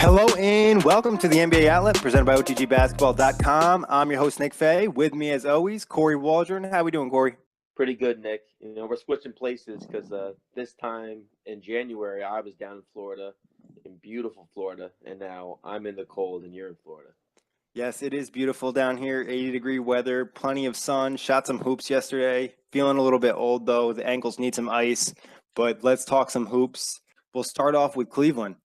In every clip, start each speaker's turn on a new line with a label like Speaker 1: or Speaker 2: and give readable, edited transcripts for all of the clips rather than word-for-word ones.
Speaker 1: Hello and welcome to the NBA Outlet presented by OTGBasketball.com. I'm your host, Nick Fay. With me, as always, Kory Waldron. How we doing, Kory?
Speaker 2: Pretty good, Nick. We're switching places because this time in January, I was down in Florida, in beautiful Florida, and now I'm in the cold and you're in Florida.
Speaker 1: Yes, it is beautiful down here, 80-degree weather, plenty of sun, shot some hoops yesterday. Feeling a little bit old, though. The ankles need some ice, but let's talk some hoops. We'll start off with Cleveland.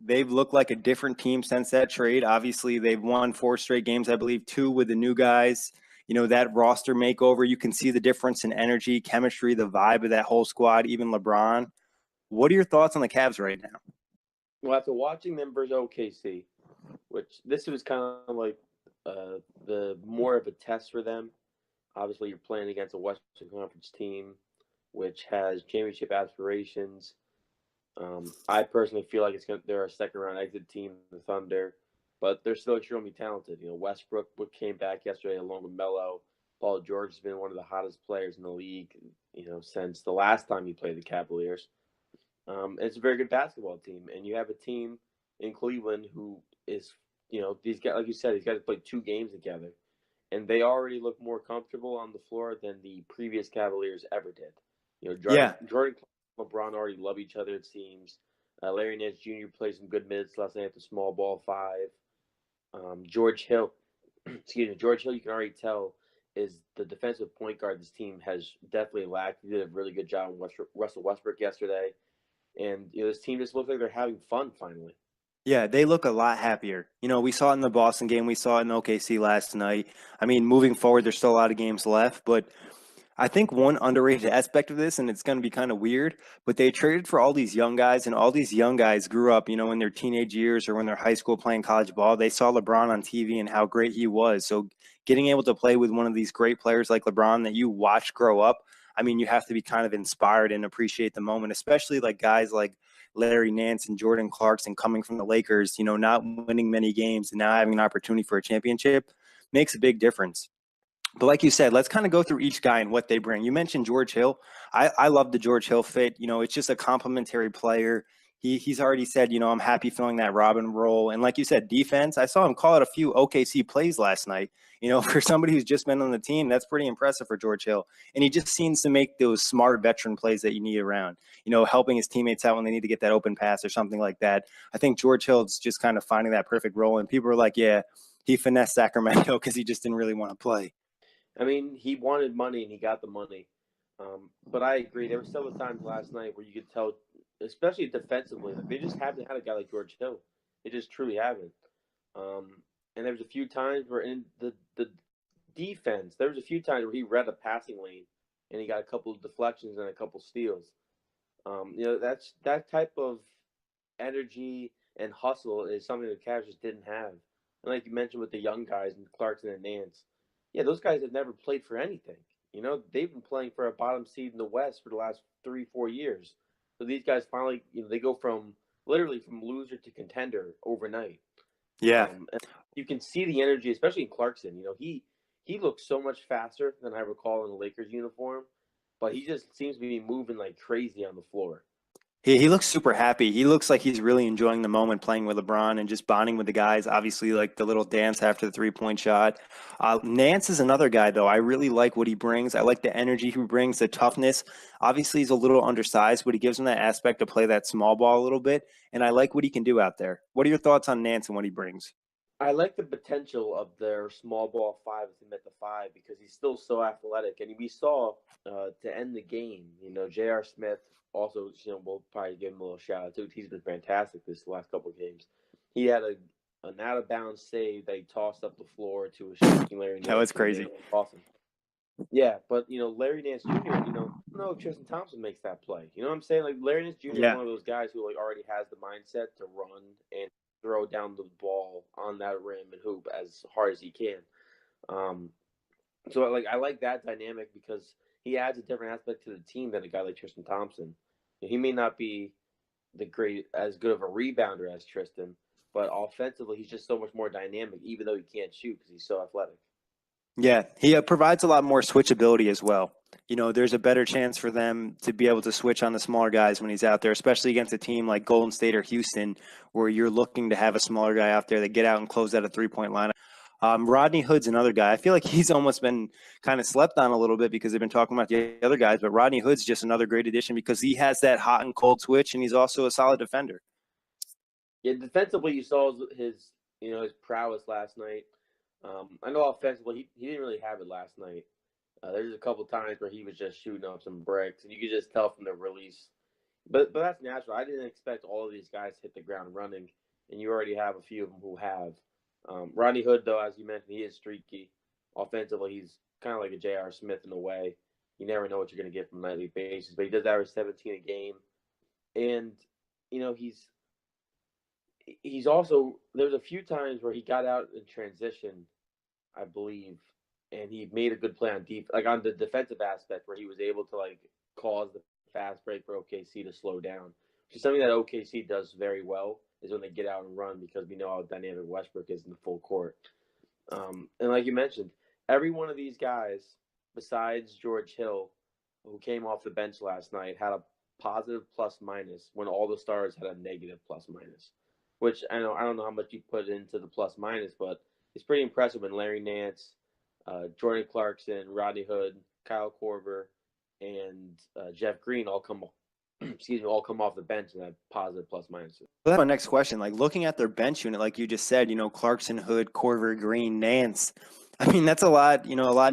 Speaker 1: They've looked like a different team since that trade. Obviously, they've won 4 straight games, I believe 2 with the new guys. That roster makeover, you can see the difference in energy, chemistry, the vibe of that whole squad, even LeBron. What are your thoughts on the Cavs right now?
Speaker 2: Well, after watching them versus OKC, which this was kind of like the more of a test for them. Obviously, you're playing against a Western Conference team, which has championship aspirations. I personally feel like they're a second-round exit team, the Thunder, but they're still extremely talented. Westbrook came back yesterday along with Melo. Paul George has been one of the hottest players in the league, since the last time he played the Cavaliers. It's a very good basketball team, and you have a team in Cleveland who is, these guys, like you said, these guys played 2 games together, and they already look more comfortable on the floor than the previous Cavaliers ever did. Jordan, LeBron already love each other, it seems. Larry Nance Jr. played some good minutes last night at the small ball 5. George Hill, you can already tell is the defensive point guard this team has definitely lacked. He did a really good job with Russell Westbrook yesterday. And this team just looks like they're having fun finally.
Speaker 1: Yeah, they look a lot happier. We saw it in the Boston game. We saw it in OKC last night. I mean, moving forward, there's still a lot of games left, but I think one underrated aspect of this, and it's going to be kind of weird, but they traded for all these young guys, and all these young guys grew up, in their teenage years or when they're high school playing college ball. They saw LeBron on TV and how great he was. So getting able to play with one of these great players like LeBron that you watch grow up, I mean, you have to be kind of inspired and appreciate the moment, especially like guys like Larry Nance and Jordan Clarkson coming from the Lakers, not winning many games and now having an opportunity for a championship makes a big difference. But like you said, let's kind of go through each guy and what they bring. You mentioned George Hill. I love the George Hill fit. It's just a complimentary player. He's already said, I'm happy filling that Robin role. And like you said, defense, I saw him call out a few OKC plays last night. For somebody who's just been on the team, that's pretty impressive for George Hill. And he just seems to make those smart veteran plays that you need around, helping his teammates out when they need to get that open pass or something like that. I think George Hill's just kind of finding that perfect role. And people are like, yeah, he finessed Sacramento because he just didn't really want to play.
Speaker 2: I mean, he wanted money and he got the money. But I agree. There were several times last night where you could tell, especially defensively, like they just haven't had a guy like George Hill. They just truly haven't. And there was a few times where in the defense, there was a few times where he read a passing lane and he got a couple of deflections and a couple steals. That's that type of energy and hustle is something the Cavs just didn't have. And like you mentioned with the young guys and Clarkson and Nance, yeah, those guys have never played for anything. They've been playing for a bottom seed in the West for the last 3-4 years. So these guys finally, they go from literally from loser to contender overnight.
Speaker 1: Yeah.
Speaker 2: And you can see the energy, especially in Clarkson. He looks so much faster than I recall in the Lakers uniform, but he just seems to be moving like crazy on the floor.
Speaker 1: He looks super happy. He looks like he's really enjoying the moment playing with LeBron and just bonding with the guys. Obviously, like the little dance after the 3-point shot. Nance is another guy, though. I really like what he brings. I like the energy he brings, the toughness. Obviously, he's a little undersized, but he gives him that aspect to play that small ball a little bit. And I like what he can do out there. What are your thoughts on Nance and what he brings?
Speaker 2: I like the potential of their small ball 5 with him at the 5 because he's still so athletic. And we saw to end the game, J.R. Smith also, we'll probably give him a little shout out too. He's been fantastic this last couple of games. He had an out of bounds save that he tossed up the floor to a shaking Larry Nance.
Speaker 1: That was crazy.
Speaker 2: Awesome. Yeah, but Larry Nance Jr. No, Tristan Thompson makes that play. You know what I'm saying? Like Larry Nance Jr. is one of those guys who already has the mindset to run and throw down the ball on that rim and hoop as hard as he can. So I like that dynamic because he adds a different aspect to the team than a guy like Tristan Thompson. He may not be as good of a rebounder as Tristan, but offensively he's just so much more dynamic, even though he can't shoot because he's so athletic.
Speaker 1: Yeah, he provides a lot more switchability as well. there's a better chance for them to be able to switch on the smaller guys when he's out there, especially against a team like Golden State or Houston, where you're looking to have a smaller guy out there that get out and close out a 3-point lineup. Rodney Hood's another guy. I feel like he's almost been kind of slept on a little bit because they've been talking about the other guys, but Rodney Hood's just another great addition because he has that hot and cold switch, and he's also a solid defender.
Speaker 2: Yeah, defensively, you saw his prowess last night. I know offensively, he didn't really have it last night. There's a couple times where he was just shooting up some bricks, and you could just tell from the release. But that's natural. I didn't expect all of these guys to hit the ground running, and you already have a few of them who have. Rodney Hood, though, as you mentioned, he is streaky. Offensively, he's kind of like a J.R. Smith in a way. You never know what you're going to get from a nightly basis, but he does average 17 a game. And, he's also – there's a few times where he got out in transition, I believe, and he made a good play on like on the defensive aspect where he was able to like cause the fast break for OKC to slow down. Which is something that OKC does very well is when they get out and run because we know how dynamic Westbrook is in the full court. And like you mentioned, every one of these guys, besides George Hill, who came off the bench last night, had a positive plus minus when all the stars had a negative plus minus. Which I don't know how much you put into the plus minus, but it's pretty impressive when Larry Nance, Jordan Clarkson, Rodney Hood, Kyle Korver, and Jeff Green all come off the bench and have positive plus minuses.
Speaker 1: Well, that's my next question. Like looking at their bench unit, like you just said, Clarkson, Hood, Korver, Green, Nance. I mean, that's a lot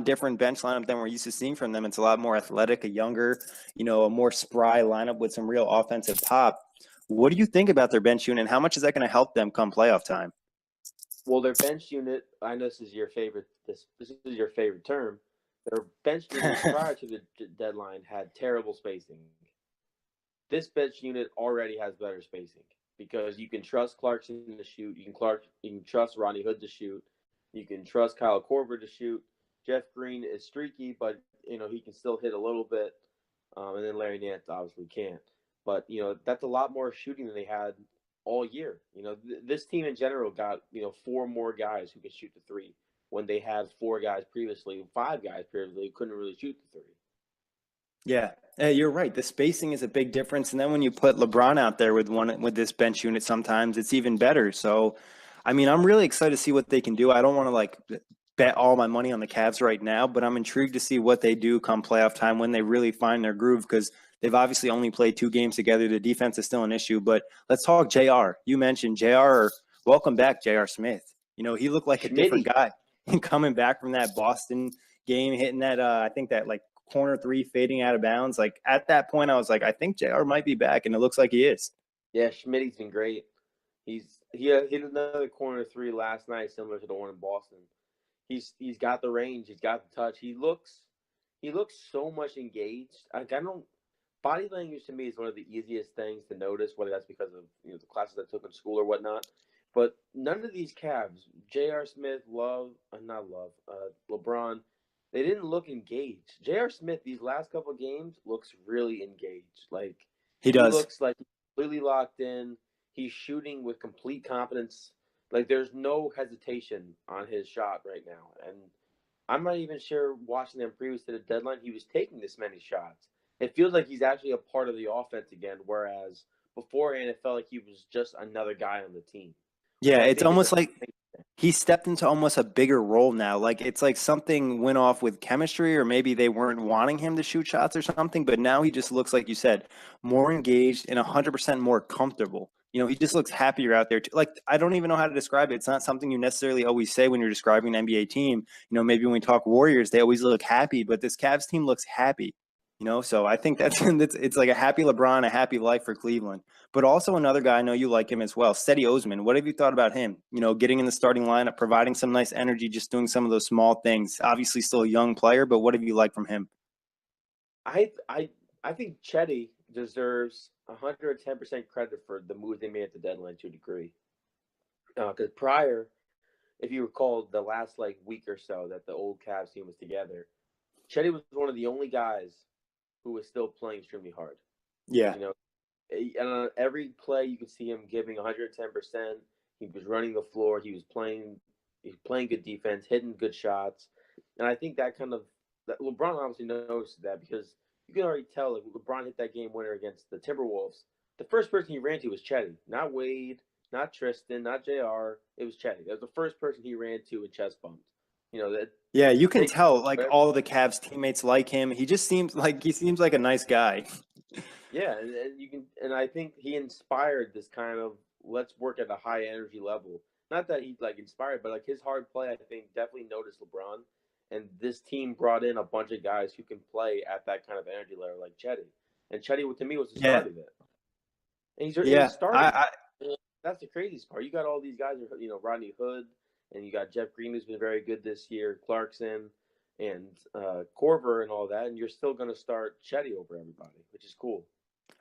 Speaker 1: different bench lineup than we're used to seeing from them. It's a lot more athletic, a younger, a more spry lineup with some real offensive pop. What do you think about their bench unit and how much is that going to help them come playoff time?
Speaker 2: Well, their bench unit, I know this is your favorite. This is your favorite term. Their bench unit prior to the deadline had terrible spacing. This bench unit already has better spacing because you can trust Clarkson to shoot. You can trust Rodney Hood to shoot. You can trust Kyle Korver to shoot. Jeff Green is streaky, but he can still hit a little bit. And then Larry Nance obviously can't. But that's a lot more shooting than they had all year. This team in general got 4 more guys who could shoot the three when they had 5 guys previously who couldn't really shoot the three.
Speaker 1: Yeah, you're right. The spacing is a big difference, and then when you put LeBron out there with this bench unit, sometimes it's even better. So, I mean, I'm really excited to see what they can do. I don't want to bet all my money on the Cavs right now, but I'm intrigued to see what they do come playoff time when they really find their groove because they've obviously only played 2 games together. The defense is still an issue, but let's talk JR. You mentioned JR. Welcome back, JR Smith. He looked like a different guy coming back from that Boston game, hitting that, I think that corner 3 fading out of bounds. Like at that point, I was like, I think JR might be back, and it looks like he is.
Speaker 2: Yeah, Schmidt's been great. He hit another corner 3 last night, similar to the one in Boston. He's got the range, he's got the touch. He looks so much engaged. Body language to me is one of the easiest things to notice, whether that's because of the classes I took in school or whatnot. But none of these Cavs, J.R. Smith, LeBron, they didn't look engaged. J.R. Smith, these last couple of games, looks really engaged. Like
Speaker 1: he does.
Speaker 2: He looks like he's completely locked in. He's shooting with complete confidence. Like there's no hesitation on his shot right now. And I'm not even sure watching them previous to the deadline, he was taking this many shots. It feels like he's actually a part of the offense again, whereas beforehand it felt like he was just another guy on the team.
Speaker 1: Yeah, it's almost like he stepped into almost a bigger role now. Like it's like something went off with chemistry, or maybe they weren't wanting him to shoot shots or something. But now he just looks, like you said, more engaged and 100% more comfortable. He just looks happier out there. Like I don't even know how to describe it. It's not something you necessarily always say when you're describing an NBA team. Maybe when we talk Warriors, they always look happy, but this Cavs team looks happy. So I think it's like a happy LeBron, a happy life for Cleveland. But also another guy, I know you like him as well, Cedi Osman. What have you thought about him? Getting in the starting lineup, providing some nice energy, just doing some of those small things. Obviously still a young player, but what have you liked from him?
Speaker 2: I think Cedi deserves 110% credit for the moves they made at the deadline to a degree. Because prior, if you recall, the last week or so that the old Cavs team was together, Cedi was one of the only guys who was still playing extremely hard.
Speaker 1: Yeah.
Speaker 2: And on every play you could see him giving 110%. He was running the floor. He was playing good defense, hitting good shots. And I think that kind of that LeBron obviously noticed that because you can already tell like LeBron hit that game winner against the Timberwolves. The first person he ran to was Cedi, not Wade, not Tristan, not Jr. It was Cedi. That was the first person he ran to and chest bumped. That
Speaker 1: Yeah, you can
Speaker 2: they
Speaker 1: tell like all of the Cavs teammates like him. He just seems like a nice guy.
Speaker 2: yeah, and you can, and I think he inspired this kind of let's work at a high energy level. Not that he like inspired, but like his hard play, I think definitely noticed LeBron, and this team brought in a bunch of guys who can play at that kind of energy level, like Cedi. And Cedi, to me, was the
Speaker 1: Yeah,
Speaker 2: start of it, and he's
Speaker 1: yeah.
Speaker 2: starting. That's the craziest part. You got all these guys, Rodney Hood, and you got Jeff Green, who's been very good this year, Clarkson, and Corver, and all that, and you're still going to start Cedi over everybody, which is cool.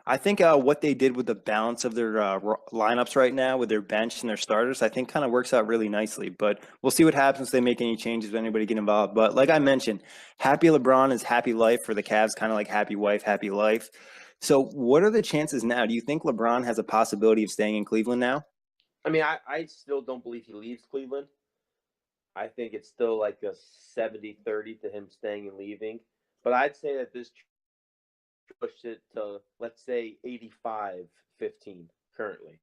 Speaker 1: I think what they did with the balance of their lineups right now with their bench and their starters, I think kind of works out really nicely. But we'll see what happens if they make any changes, if anybody get involved. But like I mentioned, happy LeBron is happy life for the Cavs, kind of like happy wife, happy life. So what are the chances now? Do you think LeBron has a possibility of staying in Cleveland now?
Speaker 2: I mean, I still don't believe he leaves Cleveland. I think it's still like a 70-30 to him staying and leaving. But I'd say that this pushed it to, let's say, 85-15 currently.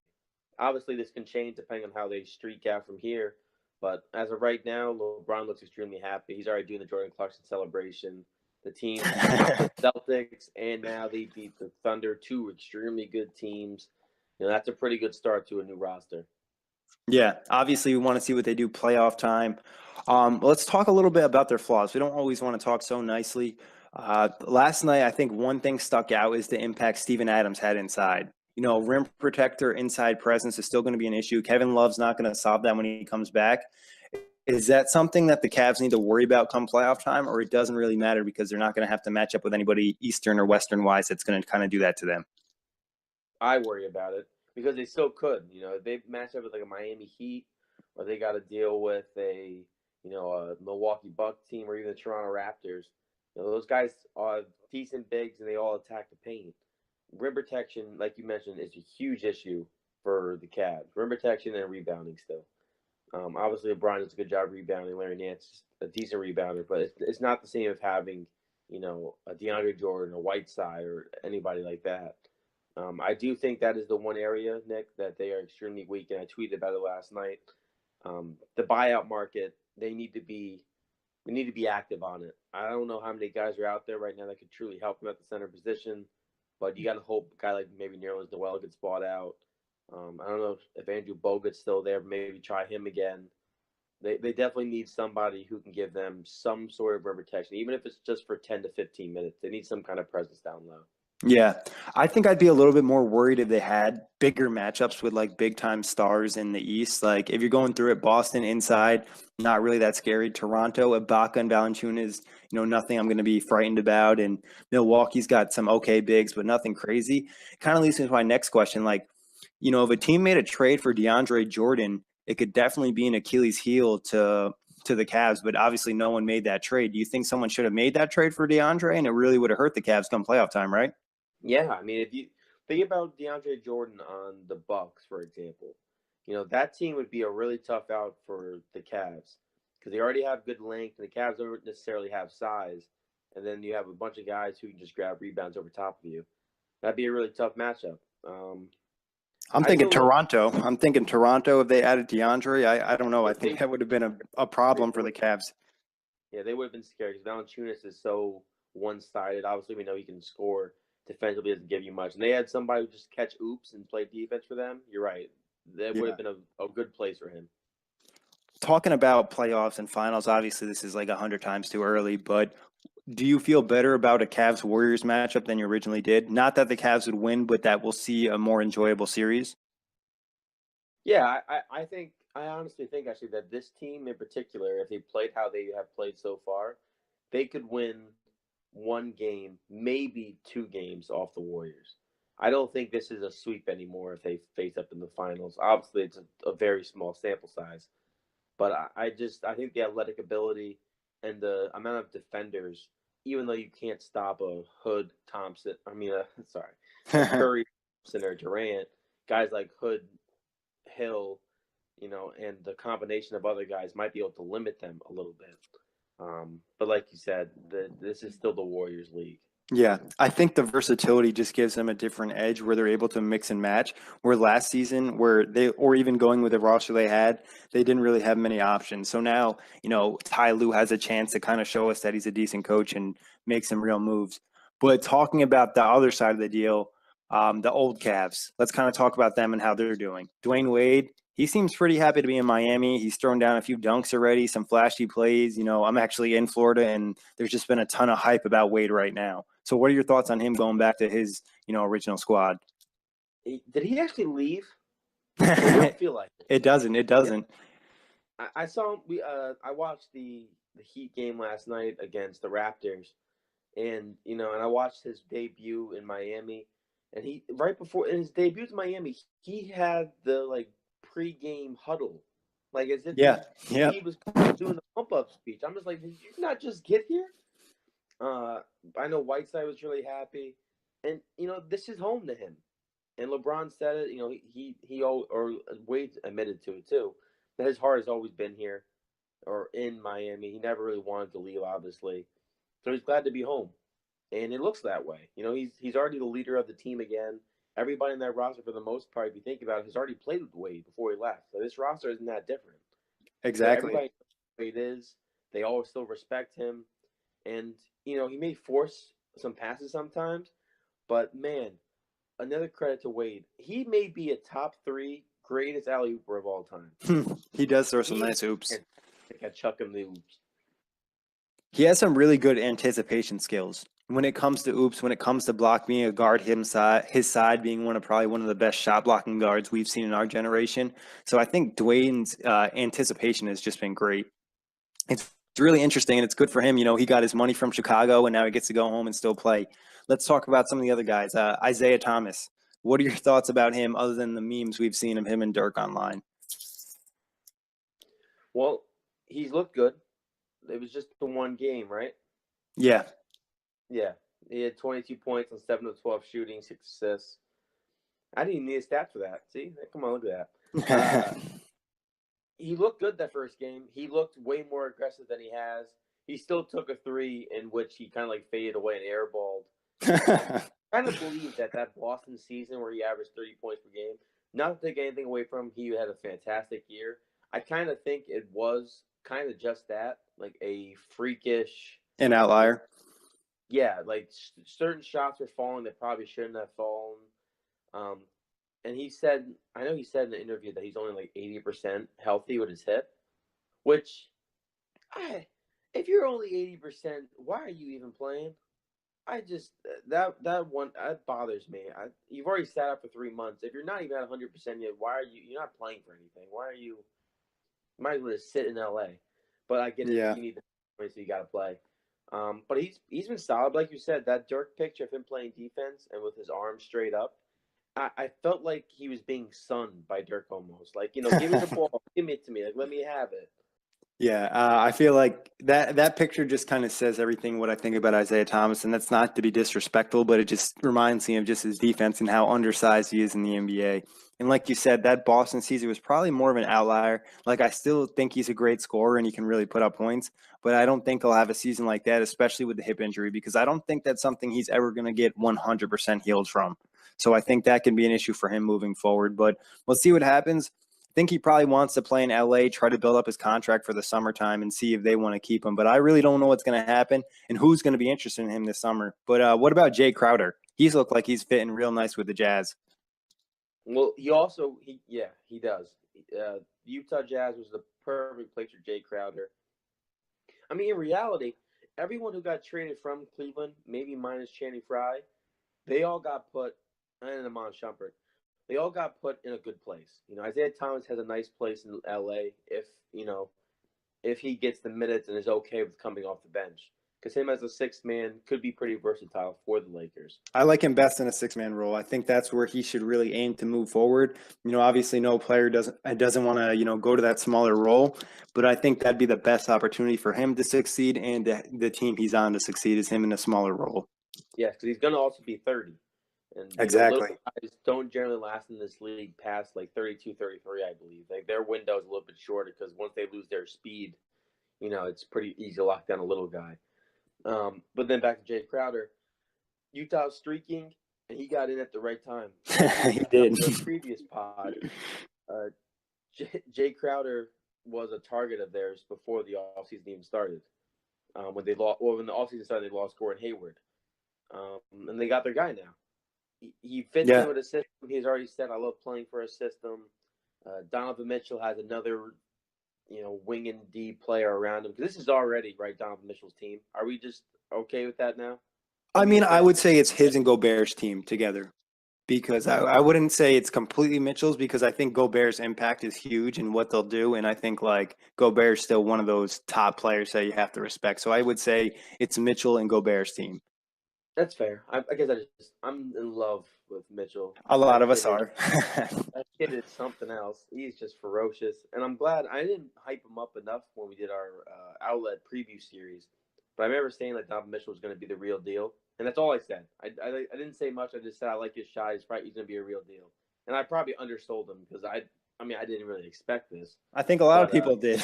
Speaker 2: Obviously, this can change depending on how they streak out from here. But as of right now, LeBron looks extremely happy. He's already doing the Jordan Clarkson celebration. The team the Celtics, and now they beat the Thunder, two extremely good teams. That's a pretty good start to a new roster.
Speaker 1: Yeah, obviously we want to see what they do playoff time. Let's talk a little bit about their flaws. We don't always want to talk so nicely. Last night, I think one thing stuck out is the impact Steven Adams had inside. Rim protector, inside presence is still going to be an issue. Kevin Love's not going to solve that when he comes back. Is that something that the Cavs need to worry about come playoff time, or it doesn't really matter because they're not going to have to match up with anybody Eastern or Western wise that's going to kind of do that to them?
Speaker 2: I worry about it because they still could. They match up with like a Miami Heat, or they got to deal with a Milwaukee Bucks team, or even the Toronto Raptors. Those guys are decent bigs and they all attack the paint. Rim protection, like you mentioned, is a huge issue for the Cavs. Rim protection and rebounding still. Obviously, LeBron does a good job rebounding. Larry Nance is a decent rebounder, but it's not the same as having, a DeAndre Jordan, a Whiteside, or anybody like that. I do think that is the one area, Nick, that they are extremely weak, and I tweeted about it last night. The buyout market, they need to be active on it. I don't know how many guys are out there right now that could truly help them at the center position, but you got to hope a guy like maybe Nerlens Noel gets bought out. I don't know if Andrew Bogut's still there, but maybe try him again. They definitely need somebody who can give them some sort of rim protection, even if it's just for 10 to 15 minutes. They need some kind of presence down low.
Speaker 1: Yeah, I think I'd be a little bit more worried if they had bigger matchups with like big time stars in the East. Like if you're going through it, Boston inside, not really that scary. Toronto, Ibaka and Valanciunas, nothing I'm going to be frightened about. And Milwaukee's got some okay bigs, but nothing crazy. Kind of leads me to my next question. Like, if a team made a trade for DeAndre Jordan, it could definitely be an Achilles heel to the Cavs, but obviously no one made that trade. Do you think someone should have made that trade for DeAndre, and it really would have hurt the Cavs come playoff time, right?
Speaker 2: Yeah, I mean, if you think about DeAndre Jordan on the Bucks, for example, that team would be a really tough out for the Cavs because they already have good length, and the Cavs don't necessarily have size. And then you have a bunch of guys who can just grab rebounds over top of you. That'd be a really tough matchup.
Speaker 1: I'm
Speaker 2: I
Speaker 1: thinking
Speaker 2: still look.
Speaker 1: Toronto. I'm thinking Toronto if they added DeAndre. I don't know. I think
Speaker 2: They,
Speaker 1: that would have been a problem for the Cavs.
Speaker 2: yeah, they would have been scared because Valanciunas is so one-sided. Obviously, we know he can score. Defensively, doesn't give you much. And they had somebody who just catch oops and play defense for them. You're right. That would
Speaker 1: Yeah.
Speaker 2: have been a good place for him.
Speaker 1: Talking about playoffs and finals, obviously this is like 100 times too early, but do you feel better about a Cavs Warriors matchup than you originally did? Not that the Cavs would win, but that we'll see a more enjoyable series.
Speaker 2: Yeah, I honestly think actually that this team in particular, if they played how they have played so far, they could win one game, maybe two games off the Warriors. I don't think this is a sweep anymore if they face up in the finals. Obviously, it's a very small sample size, but I think the athletic ability and the amount of defenders, even though you can't stop a Hood Thompson, sorry, a Curry Thompson or Durant, guys like Hood, Hill, and the combination of other guys might be able to limit them a little bit. But like you said, this is still the Warriors league.
Speaker 1: Yeah, I think the versatility just gives them a different edge where they're able to mix and match. Where last season, where they, or even going with the roster they had, they didn't really have many options. So now, Ty Lue has a chance to kind of show us that he's a decent coach and make some real moves. But talking about the other side of the deal, the old Cavs, let's kind of talk about them and how they're doing. Dwyane Wade, he seems pretty happy to be in Miami. He's thrown down a few dunks already, some flashy plays. I'm actually in Florida, and there's just been a ton of hype about Wade right now. So what are your thoughts on him going back to his, original squad?
Speaker 2: Did he actually leave? It doesn't feel like it.
Speaker 1: It doesn't. It doesn't.
Speaker 2: I saw him. I watched the Heat game last night against the Raptors, and and I watched his debut in Miami, and he right before in his debut in Miami, he had the pregame huddle, like as if
Speaker 1: Yeah. Yeah.
Speaker 2: he was doing the pump up speech. I'm just like, did you not just get here? I know Whiteside was really happy, and this is home to him. And LeBron said it. Or Wade admitted to it too, that his heart has always been here, or in Miami. He never really wanted to leave, obviously. So he's glad to be home, and it looks that way. He's already the leader of the team again. Everybody in that roster, for the most part, if you think about it, has already played with Wade before he left. So this roster isn't that different.
Speaker 1: Exactly.
Speaker 2: Everybody knows who Wade is. They all still respect him, and he may force some passes sometimes, but man, another credit to Wade. He may be a top 3 greatest alley ooper of all time.
Speaker 1: He does throw some nice oops.
Speaker 2: I chuck him the oops.
Speaker 1: He has some really good anticipation skills when it comes to oops. When it comes to block being a guard, his side being probably one of the best shot blocking guards we've seen in our generation. So I think Dwayne's anticipation has just been great. It's really interesting, and it's good for him. He got his money from Chicago, and now he gets to go home and still play. Let's talk about some of the other guys. Isaiah Thomas. What are your thoughts about him, other than the memes we've seen of him and Dirk online?
Speaker 2: Well, he's looked good. It was just the one game, right?
Speaker 1: Yeah.
Speaker 2: Yeah. He had 22 points on 7 of 12 shooting, 6 assists. I didn't even need a stat for that. See? Come on, look at that. He looked good that first game. He looked way more aggressive than he has. He still took a 3 in which he kind of faded away and airballed. I kind of believe that Boston season where he averaged 30 points per game, not to take anything away from him, he had a fantastic year. I kind of think it was kind of just that, like a freakish.
Speaker 1: An outlier.
Speaker 2: Yeah, certain shots were falling that probably shouldn't have fallen. And he said, I know he said in the interview that he's only 80% healthy with his hip, which, if you're only 80%, why are you even playing? I just that bothers me. You've already sat out for 3 months. If you're not even at 100% yet, why are you? You're not playing for anything. Why are you? You might as well just sit in LA. But I get it.
Speaker 1: Yeah.
Speaker 2: You need the points, so you got to play. But he's been solid, like you said. That Dirk picture of him playing defense and with his arms straight up, I felt like he was being sunned by Dirk almost. Give me the ball, give it to me, let me have it.
Speaker 1: Yeah, I feel like that picture just kind of says everything what I think about Isaiah Thomas, and that's not to be disrespectful, but it just reminds me of just his defense and how undersized he is in the NBA. And like you said, that Boston season was probably more of an outlier. I still think he's a great scorer and he can really put up points, but I don't think he'll have a season like that, especially with the hip injury, because I don't think that's something he's ever going to get 100% healed from. So I think that can be an issue for him moving forward, but we'll see what happens. I think he probably wants to play in LA, try to build up his contract for the summertime and see if they want to keep him. But I really don't know what's going to happen and who's going to be interested in him this summer. But what about Jay Crowder? He's looked like he's fitting real nice with the Jazz.
Speaker 2: Well, he does. Utah Jazz was the perfect place for Jay Crowder. I mean, in reality, everyone who got traded from Cleveland, maybe minus Channing Frye, they all got put, and Amon Shumpert, they all got put in a good place. Isaiah Thomas has a nice place in LA if he gets the minutes and is okay with coming off the bench. Because him as a sixth man could be pretty versatile for the Lakers.
Speaker 1: I like him best in a six-man role. I think that's where he should really aim to move forward. Obviously no player doesn't want to, go to that smaller role, but I think that'd be the best opportunity for him to succeed and the team he's on to succeed is him in a smaller role.
Speaker 2: Yeah, because he's going to also be 30. And
Speaker 1: exactly.
Speaker 2: Little guys don't generally last in this league past 32, 33, I believe. Their window is a little bit shorter because once they lose their speed, it's pretty easy to lock down a little guy. But then back to Jay Crowder. Utah's streaking, and he got in at the right time.
Speaker 1: He did.
Speaker 2: The previous pod, Jay Crowder was a target of theirs before the offseason even started. When the offseason started, they lost Gordon Hayward. And they got their guy now. He fits in with a system. He's already said, I love playing for a system. Donovan Mitchell has another, wing and D player around him. Because this is already, right, Donovan Mitchell's team. Are we just okay with that now?
Speaker 1: I mean, I would say it's his and Gobert's team together. Because I wouldn't say it's completely Mitchell's, because I think Gobert's impact is huge in what they'll do. And I think like Gobert's still one of those top players that you have to respect. So I would say it's Mitchell and Gobert's team.
Speaker 2: That's fair. I guess I'm in love with Mitchell.
Speaker 1: A lot of us are.
Speaker 2: That kid is something else. He's just ferocious. And I'm glad I didn't hype him up enough when we did our outlet preview series. But I remember saying that Donovan Mitchell was going to be the real deal. And that's all I said. I didn't say much. I just said I like his shot. He's going to be a real deal. And I probably undersold him because I didn't really expect this.
Speaker 1: I think a lot of people did.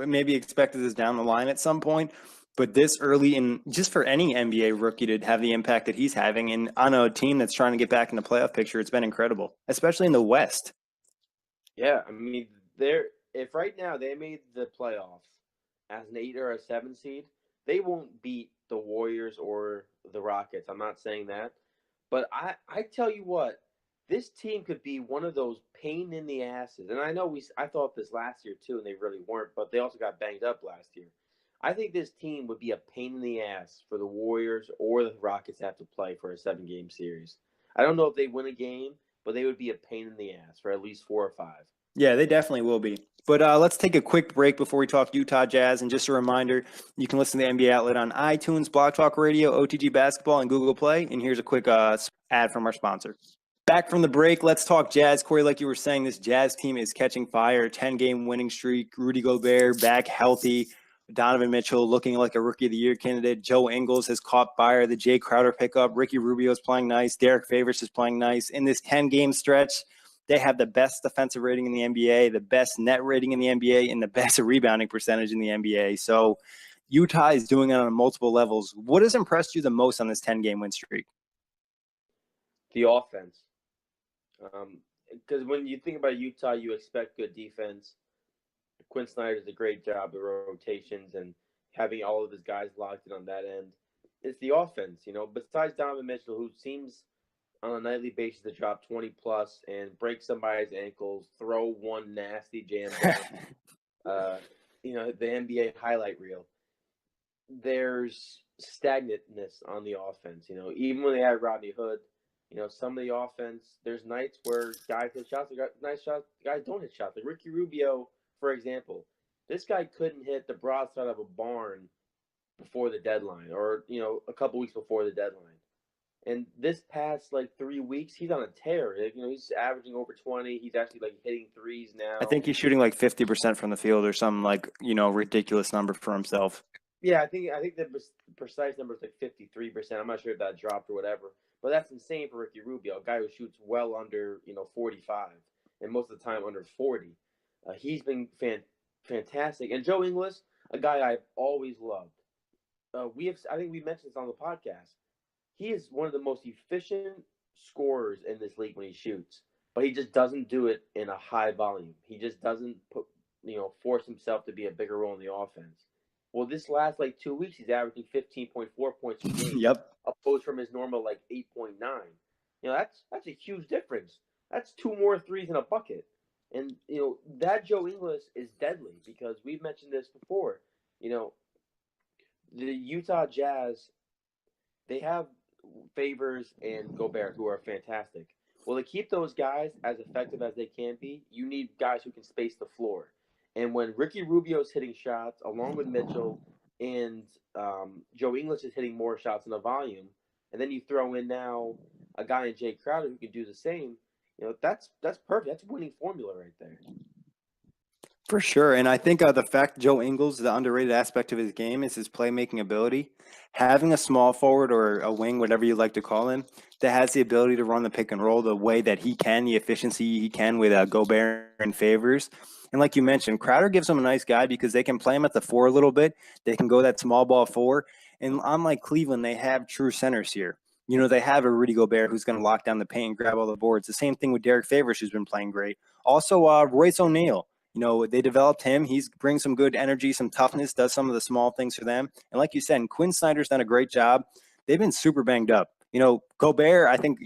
Speaker 1: Maybe expected this down the line at some point. But this early in, just for any NBA rookie to have the impact that he's having, and on a team that's trying to get back in the playoff picture, it's been incredible, especially in the West.
Speaker 2: Yeah, if right now they made the playoffs as an 8 or a 7 seed, they won't beat the Warriors or the Rockets. I'm not saying that. But I tell you what, this team could be one of those pain in the asses. And I thought this last year too, and they really weren't, but they also got banged up last year. I think this team would be a pain in the ass for the Warriors or the Rockets to have to play for a 7-game series. I don't know if they win a game, but they would be a pain in the ass for at least 4 or 5.
Speaker 1: Yeah, they definitely will be. But let's take a quick break before we talk Utah Jazz. And just a reminder, you can listen to the NBA Outlet on iTunes, Blog Talk Radio, OTG Basketball, and Google Play. And here's a quick ad from our sponsor. Back from the break, let's talk Jazz. Kory, like you were saying, this Jazz team is catching fire. 10-game winning streak. Rudy Gobert back healthy. Donovan Mitchell looking like a Rookie of the Year candidate. Joe Ingles has caught fire. The Jay Crowder pickup. Ricky Rubio is playing nice. Derek Favors is playing nice. In this 10-game stretch, they have the best defensive rating in the NBA, the best net rating in the NBA, and the best rebounding percentage in the NBA. So Utah is doing it on multiple levels. What has impressed you the most on this 10-game win streak?
Speaker 2: The offense. Because when you think about Utah, you expect good defense. Quinn Snyder does a great job of rotations and having all of his guys locked in on that end. It's the offense, besides Donovan Mitchell, who seems on a nightly basis to drop 20-plus and break somebody's ankles, throw one nasty jam down, the NBA highlight reel. There's stagnantness on the offense. Even when they had Rodney Hood, some of the offense, there's nights where guys hit shots, nice shots, guys don't hit shots. Like Ricky Rubio, for example, this guy couldn't hit the broadside of a barn before the deadline or, a couple weeks before the deadline. And this past, 3 weeks, he's on a tear. He's averaging over 20. He's actually, hitting threes now.
Speaker 1: I think he's shooting 50% from the field or some, ridiculous number for himself.
Speaker 2: Yeah, I think the precise number is 53%. I'm not sure if that dropped or whatever. But that's insane for Ricky Rubio, a guy who shoots well under, 45, and most of the time under 40. He's been fantastic. And Joe Ingles, a guy I've always loved. I think we mentioned this on the podcast. He is one of the most efficient scorers in this league when he shoots, but he just doesn't do it in a high volume. He just doesn't force himself to be a bigger role in the offense. Well, this last 2 weeks, he's averaging 15.4 points per game.
Speaker 1: Yep.
Speaker 2: Opposed from his normal 8.9. That's a huge difference. That's 2 more threes in a bucket. And, that Joe Ingles is deadly because we've mentioned this before. The Utah Jazz, they have Favors and Gobert who are fantastic. Well, to keep those guys as effective as they can be, you need guys who can space the floor. And when Ricky Rubio's hitting shots along with Mitchell and Joe Ingles is hitting more shots in the volume, and then you throw in now a guy in Jay Crowder who can do the same, that's perfect. That's a winning formula right there.
Speaker 1: For sure. And I think the fact Joe Ingles, the underrated aspect of his game is his playmaking ability. Having a small forward or a wing, whatever you like to call him, that has the ability to run the pick and roll the way that he can, the efficiency he can with Gobert and Favors. And like you mentioned, Crowder gives them a nice guy because they can play him at the 4 a little bit. They can go that small ball 4. And unlike Cleveland, they have true centers here. They have a Rudy Gobert who's going to lock down the paint and grab all the boards. The same thing with Derek Favors, who's been playing great. Also, Royce O'Neal. They developed him. He brings some good energy, some toughness, does some of the small things for them. And like you said, Quinn Snyder's done a great job. They've been super banged up. Gobert, I think,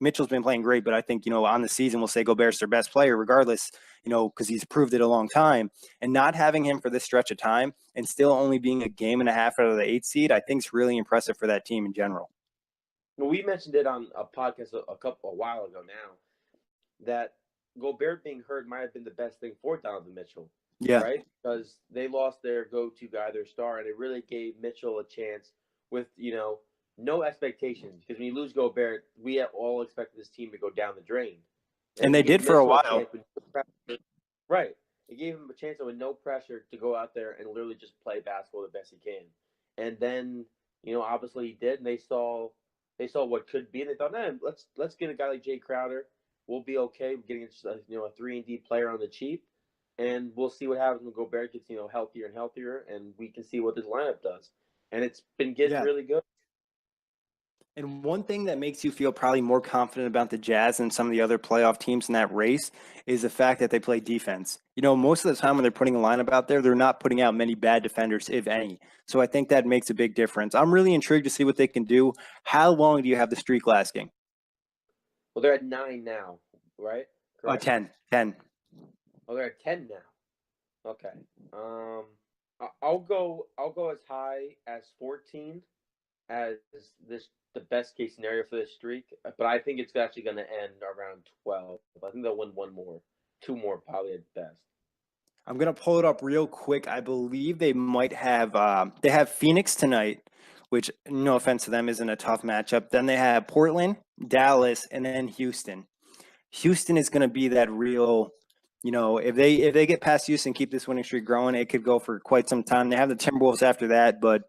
Speaker 1: Mitchell's been playing great, but I think, on the season, we'll say Gobert's their best player regardless, because he's proved it a long time. And not having him for this stretch of time and still only being a game and a half out of the 8th seed, I think is really impressive for that team in general.
Speaker 2: We mentioned it on a podcast a while ago now that Gobert being hurt might have been the best thing for Donovan Mitchell.
Speaker 1: Yeah.
Speaker 2: Right? Because they lost their go-to guy, their star, and it really gave Mitchell a chance with, no expectations. Because when you lose Gobert, we all expected this team to go down the drain.
Speaker 1: And they did for a while.
Speaker 2: Right. It gave him a chance with no pressure to go out there and literally just play basketball the best he can. And then, obviously he did, and they saw what could be, and they thought, man, let's get a guy like Jay Crowder. We'll be okay getting a 3-and-D player on the cheap, and we'll see what happens when Gobert gets healthier and healthier, and we can see what this lineup does. And it's been getting really good.
Speaker 1: And one thing that makes you feel probably more confident about the Jazz and some of the other playoff teams in that race is the fact that they play defense. Most of the time when they're putting a lineup out there, they're not putting out many bad defenders, if any. So I think that makes a big difference. I'm really intrigued to see what they can do. How long do you have the streak lasting?
Speaker 2: Well, they're at 9 now, right?
Speaker 1: Correct? 10.
Speaker 2: Oh, they're at 10 now. Okay. I'll go as high as 14 as the best case scenario for this streak, but I think it's actually going to end around 12. I think they'll win 2 more probably at best.
Speaker 1: I'm going to pull it up real quick. I believe they might have they have Phoenix tonight, which, no offense to them, isn't a tough matchup. Then they have Portland, Dallas, and then Houston. Houston is going to be that real, if they get past Houston, keep this winning streak growing, it could go for quite some time. They have the Timberwolves after that, but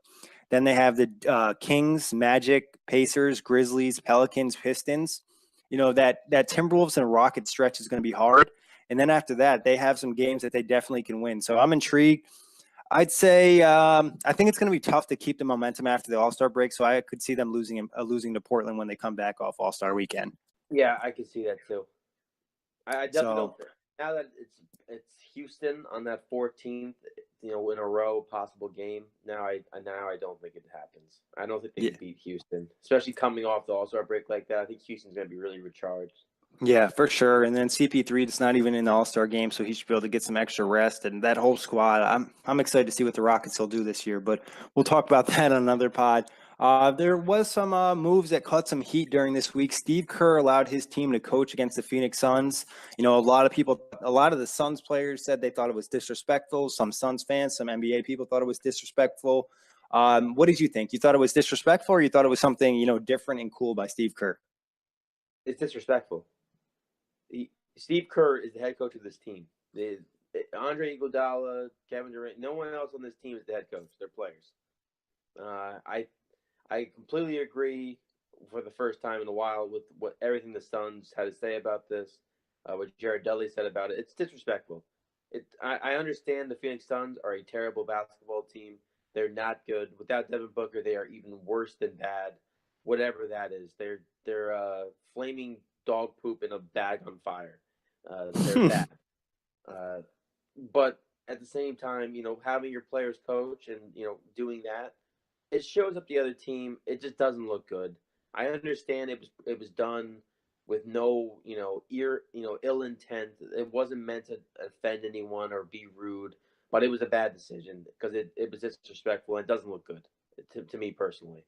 Speaker 1: then they have the Kings, Magic, Pacers, Grizzlies, Pelicans, Pistons. That Timberwolves and Rockets stretch is going to be hard. And then after that, they have some games that they definitely can win. So I'm intrigued. I'd say I think it's going to be tough to keep the momentum after the All-Star break. So I could see them losing to Portland when they come back off All-Star weekend.
Speaker 2: Yeah, I could see that too. I definitely don't. Now that it's Houston on that 14th, in a row possible game. Now I don't think it happens. I don't think they can beat Houston, especially coming off the All-Star break like that. I think Houston's going to be really recharged.
Speaker 1: Yeah, for sure. And then CP3 is not even in the All-Star game, so he should be able to get some extra rest. And that whole squad, I'm excited to see what the Rockets will do this year. But we'll talk about that on another pod. There was some moves that caught some heat during this week. Steve Kerr allowed his team to coach against the Phoenix Suns. A lot of the Suns players said they thought it was disrespectful. Some Suns fans, some NBA people thought it was disrespectful. What did you think? You thought it was disrespectful, or you thought it was something, different and cool by Steve Kerr?
Speaker 2: It's disrespectful. Steve Kerr is the head coach of this team. Andre Iguodala, Kevin Durant, no one else on this team is the head coach. They're players. I completely agree for the first time in a while with everything the Suns had to say about this, what Jared Dudley said about it. It's disrespectful. I understand the Phoenix Suns are a terrible basketball team. They're not good. Without Devin Booker, they are even worse than bad. Whatever that is, they're flaming dog poop in a bag on fire. They're bad. But at the same time, having your players coach and, doing that, it shows up the other team. It just doesn't look good. I understand it was done with no, ill intent. It wasn't meant to offend anyone or be rude, but it was a bad decision because it was disrespectful and it doesn't look good to me personally.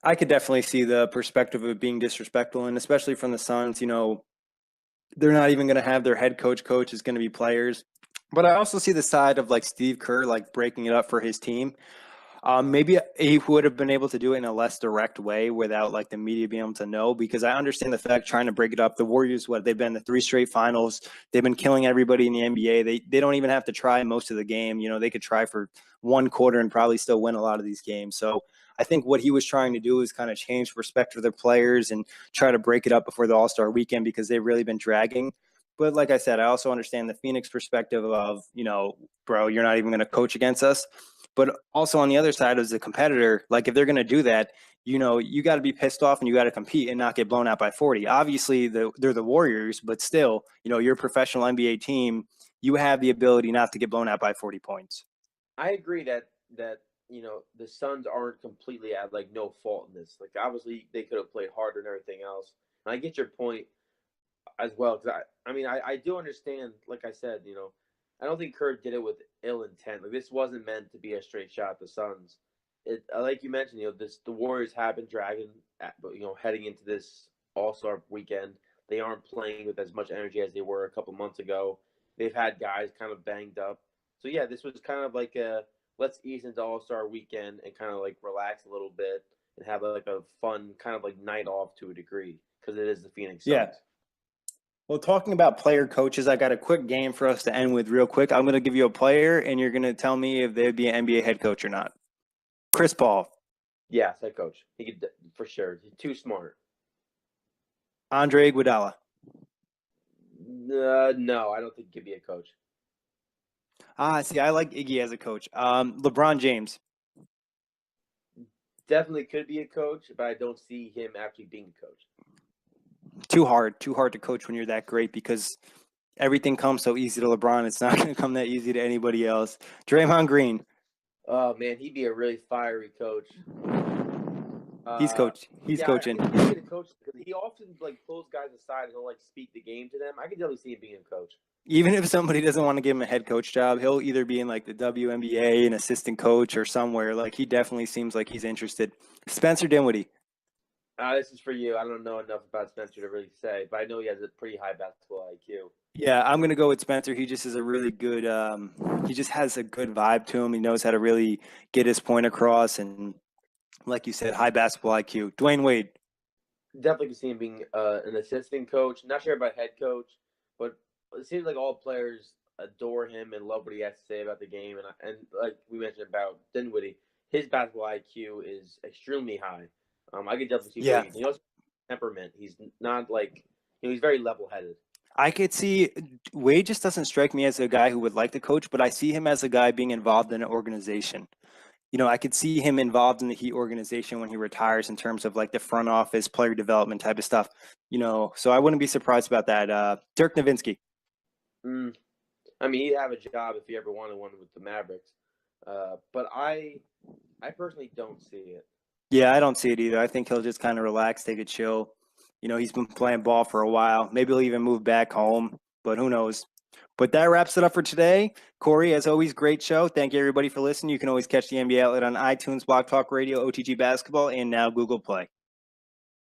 Speaker 1: I could definitely see the perspective of it being disrespectful, and especially from the Suns, they're not even going to have their head coach is going to be players. But I also see the side of Steve Kerr, breaking it up for his team. Maybe he would have been able to do it in a less direct way without the media being able to know, because I understand the fact trying to break it up. The Warriors, they've been in the 3 straight finals. They've been killing everybody in the NBA. They don't even have to try most of the game. They could try for 1 quarter and probably still win a lot of these games. So I think what he was trying to do is kind of change perspective of their players and try to break it up before the All-Star weekend, because they've really been dragging. But like I said, I also understand the Phoenix perspective of, bro, you're not even going to coach against us. But also on the other side, as a competitor, like if they're going to do that, you got to be pissed off and you got to compete and not get blown out by 40. Obviously, they're the Warriors, but still, you're a professional NBA team. You have the ability not to get blown out by 40 points.
Speaker 2: I agree that the Suns aren't completely at like no fault in this. Like obviously they could have played harder and everything else. And I get your point as well because I do understand. Like I said, I don't think Kerr did it with ill intent. Like this wasn't meant to be a straight shot at the Suns. Like you mentioned, the Warriors have been dragging, heading into this All-Star weekend. They aren't playing with as much energy as they were a couple months ago. They've had guys kind of banged up. So yeah, this was kind of like a let's ease into All-Star weekend and kind of like relax a little bit and have like a fun kind of like night off to a degree because it is the Phoenix Suns.
Speaker 1: Yeah. Well, talking about player coaches, I got a quick game for us to end with real quick. I'm going to give you a player, and you're going to tell me if they'd be an NBA head coach or not. Chris Paul.
Speaker 2: Yes, head coach. He could for sure. He's too smart.
Speaker 1: Andre Iguodala.
Speaker 2: No, I don't think he could be a coach.
Speaker 1: See, I like Iggy as a coach. LeBron James.
Speaker 2: Definitely could be a coach, but I don't see him actually being a coach.
Speaker 1: Too hard to coach when you're that great because everything comes so easy to LeBron. It's not going to come that easy to anybody else. Draymond Green.
Speaker 2: Oh man, he'd be a really fiery coach.
Speaker 1: He's coaching.
Speaker 2: He'd be a coach because he often like pulls guys aside and he'll like speak the game to them. I can definitely see him being a coach.
Speaker 1: Even if somebody doesn't want to give him a head coach job, he'll either be in like the WNBA, an assistant coach, or somewhere. Like he definitely seems like he's interested. Spencer Dinwiddie.
Speaker 2: This is for you. I don't know enough about Spencer to really say, but I know he has a pretty high basketball IQ.
Speaker 1: Yeah, I'm going to go with Spencer. He just is a really good he just has a good vibe to him. He knows how to really get his point across. And like you said, high basketball IQ. Dwyane Wade.
Speaker 2: Definitely can see him being an assistant coach. Not sure about head coach, but it seems like all players adore him and love what he has to say about the game. And like we mentioned about Dinwiddie, his basketball IQ is extremely high. I could definitely see Wade. He also has temperament. He's not like he's very level-headed.
Speaker 1: I could see Wade just doesn't strike me as a guy who would like to coach, but I see him as a guy being involved in an organization. I could see him involved in the Heat organization when he retires in terms of like the front office, player development type of stuff. So I wouldn't be surprised about that. Dirk Nowitzki.
Speaker 2: He'd have a job if he ever wanted one with the Mavericks. But I personally don't see it.
Speaker 1: Yeah, I don't see it either. I think he'll just kind of relax, take a chill. He's been playing ball for a while. Maybe he'll even move back home, but who knows? But that wraps it up for today. Kory, as always, great show. Thank you, everybody, for listening. You can always catch the NBA Outlet on iTunes, Block Talk Radio, OTG Basketball, and now Google Play.